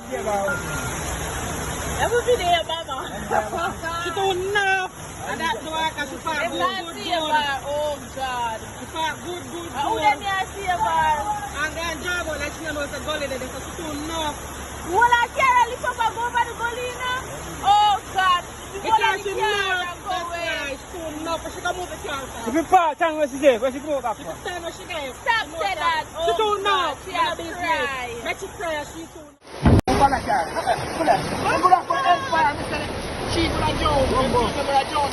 Every video, mama. She don't know. And that's why she fought good. Oh, God. She fought good. Who let me see a bar? And then job like she knows the gully there, so she don't know. Well, I can't lift up and go over the gully now. Oh, God. Because she knows that's why she don't know. But she can move the car. If you part time where she there, where she go back from? She where she there. Stop saying that. She don't know. She has cry. Make she cry, she don't know. She's gonna jump. She's gonna jump.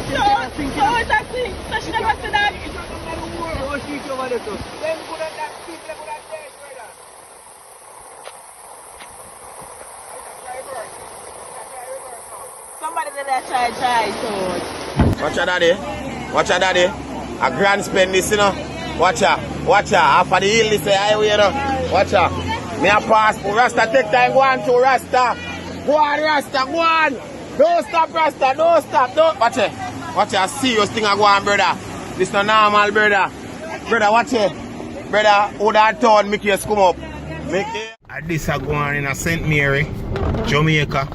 So it's a thing. So she never said that. Oh, she's over there too. Them good at that speed, them good at that, brother. Somebody did that try so. Watch out, daddy. Watch out, daddy. A grand spend this, you know. Watch out. Watch out. After the hill, this highway, you know. Watch out. Me a passport. Rasta, take time. Go on to Rasta. Go on, Rasta. Go on. Don't stop, Rasta. Don't stop. Don't. Watch it. Watch it. Serious thing I go on, brother. This not normal, brother. Brother, watch it. Brother, who that town make you come up? Make it. This I go on in a St. Mary, Jamaica.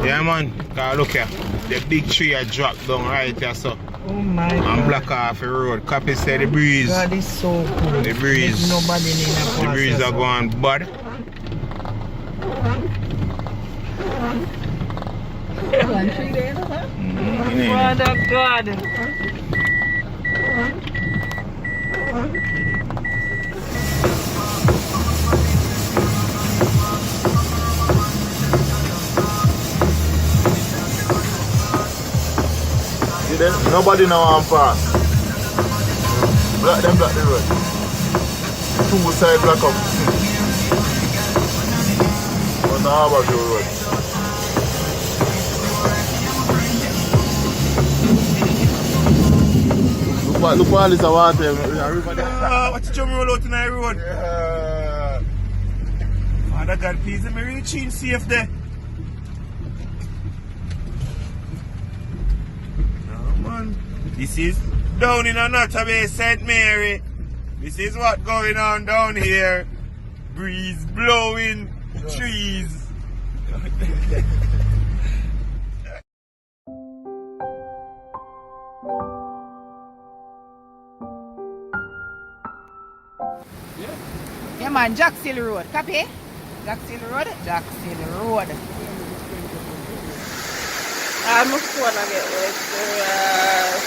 Yeah, man. Cause look here. The big tree I dropped down right here, so. Oh my God. And block off the road. Copy say the breeze. God is so cool. The breeze. There's nobody in a The breeze are going bad. Father God. Nobody now on pass. Block the road. Two side block up. On the Harbour Road. Look at all this water. What you me roll out in the road? Yeah. Father God, please let me reach in safe there. This is down in Another Bay, St. Mary. This is what going on down here. Breeze blowing, trees. Yeah man, Jackson Road. Copy? Jackson Road? Jackson Road. I'm just wanna get like serious.